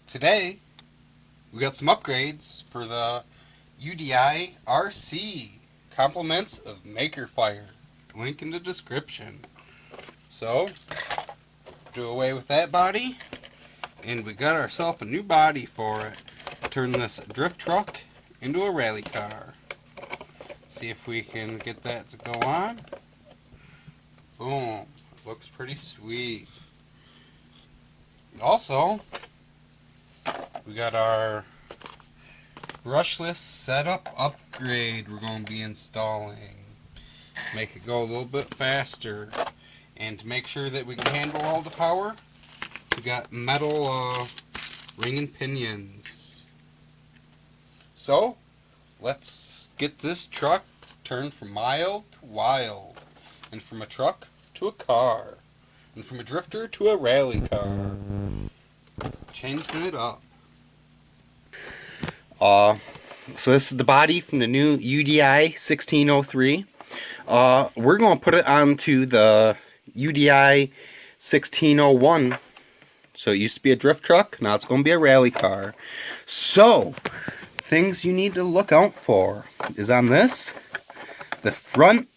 Today, we got some upgrades for the UDI RC. Compliments of Maker Fire. Link in the description. So, do away with that body, and we got ourselves a new body for it. Turn this drift truck into a rally car. See if we can get that to go on. Boom. Looks pretty sweet. Also, we got our brushless setup upgrade we're going to be installing. Make it go a little bit faster. And to make sure that we can handle all the power, we got metal ring and pinions. So, let's get this truck turned from mild to wild. And from a truck to a car. And from a drifter to a rally car. Changing it up. So this is the body from the new UDI 1603. We're going to put it onto the UDI 1601. So it used to be a drift truck, now it's going to be a rally car. So, things you need to look out for is on this, the front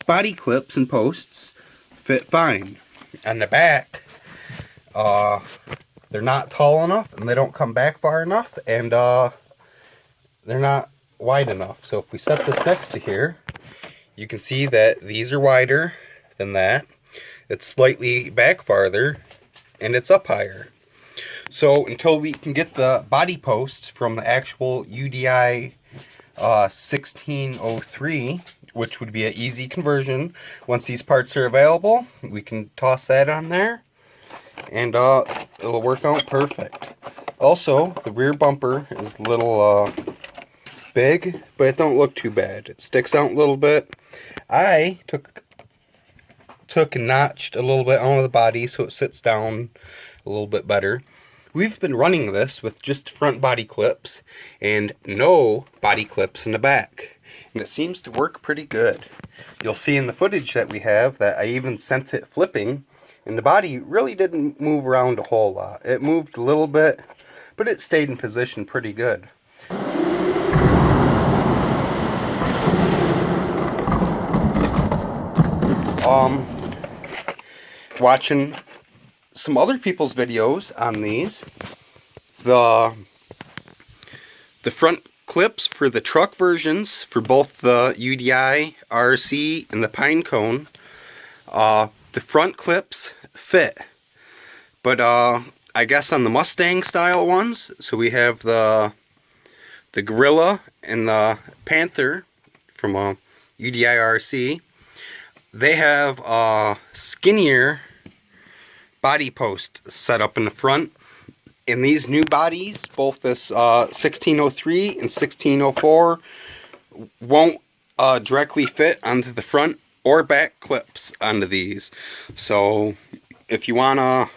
body clips and posts fit fine. On the back, they're not tall enough and they don't come back far enough, and they're not wide enough. So if we set this next to here, you can see that these are wider than that. It's slightly back farther and it's up higher. So until we can get the body post from the actual UDI 1603, which would be an easy conversion, once these parts are available, we can toss that on there and it'll work out perfect. Also, the rear bumper is a little big, but it don't look too bad. It sticks out a little bit. I took and notched a little bit on the body so it sits down a little bit better. We've been running this with just front body clips and no body clips in the back, and it seems to work pretty good. You'll see in the footage that we have that I even sent it flipping, and the body really didn't move around a whole lot. It moved a little bit, but it stayed in position pretty good. Watching some other people's videos on these, the front clips for the truck versions for both the UDI RC and the Pinecone, the front clips fit, but I guess on the Mustang style ones, so we have the Gorilla and the Panther from UDI RC, they have a skinnier body post set up in the front. And these new bodies, both this 1603 and 1604, won't directly fit onto the front or back clips onto these. So if you want to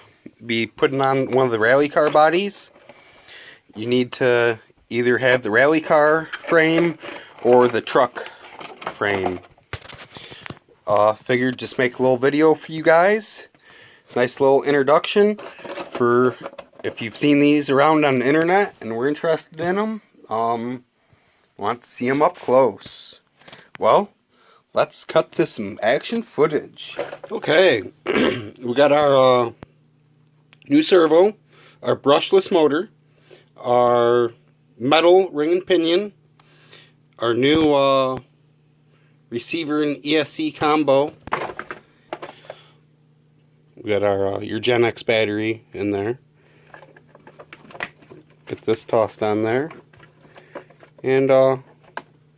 be putting on one of the rally car bodies, you need to either have the rally car frame or the truck frame. Figured just make a little video for you guys. Nice little introduction for if you've seen these around on the internet and we're interested in them, want to see them up close. Well, let's cut to some action footage. Okay, we got our new servo, our brushless motor, our metal ring and pinion, our new receiver and ESC combo. We got our your Gen X battery in there. Get this tossed on there, and we'll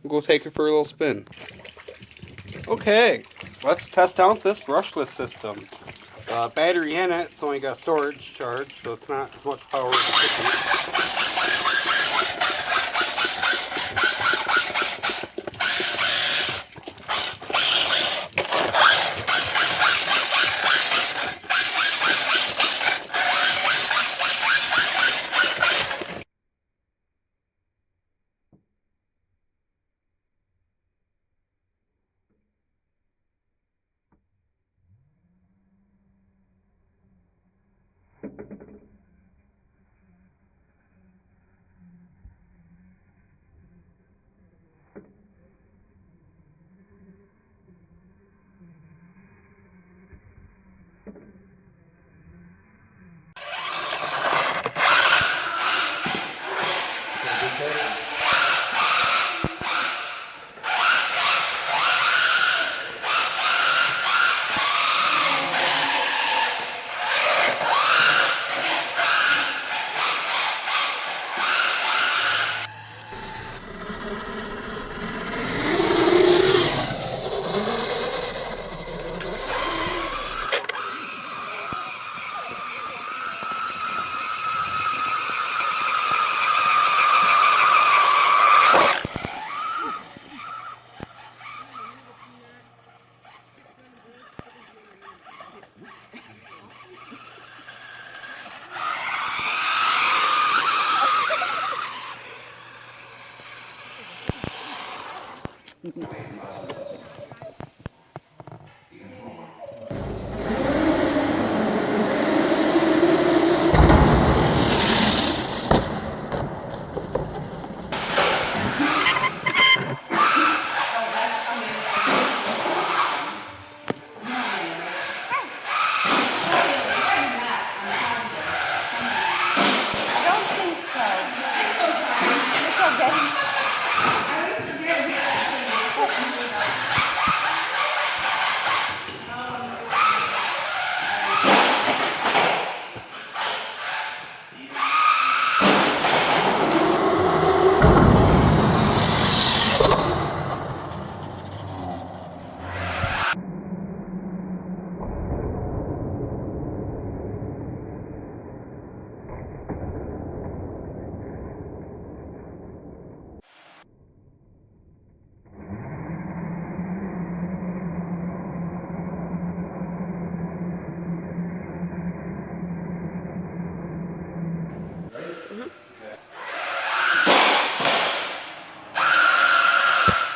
go take it for a little spin. Okay, let's test out this brushless system. Battery in it, it's only got storage charge, so it's not as much power as it could be.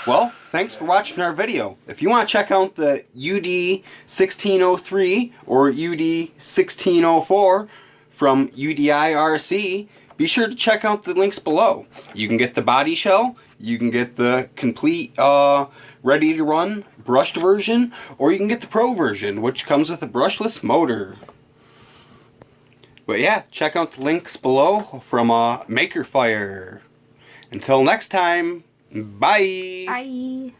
Well, thanks for watching our video. If you want to check out the UD-1603 or UD-1604 from UDI-RC, be sure to check out the links below. You can get the body shell, you can get the complete ready to run brushed version, or you can get the pro version, which comes with a brushless motor. But yeah, check out the links below from Maker Fire. Until next time, bye! Bye!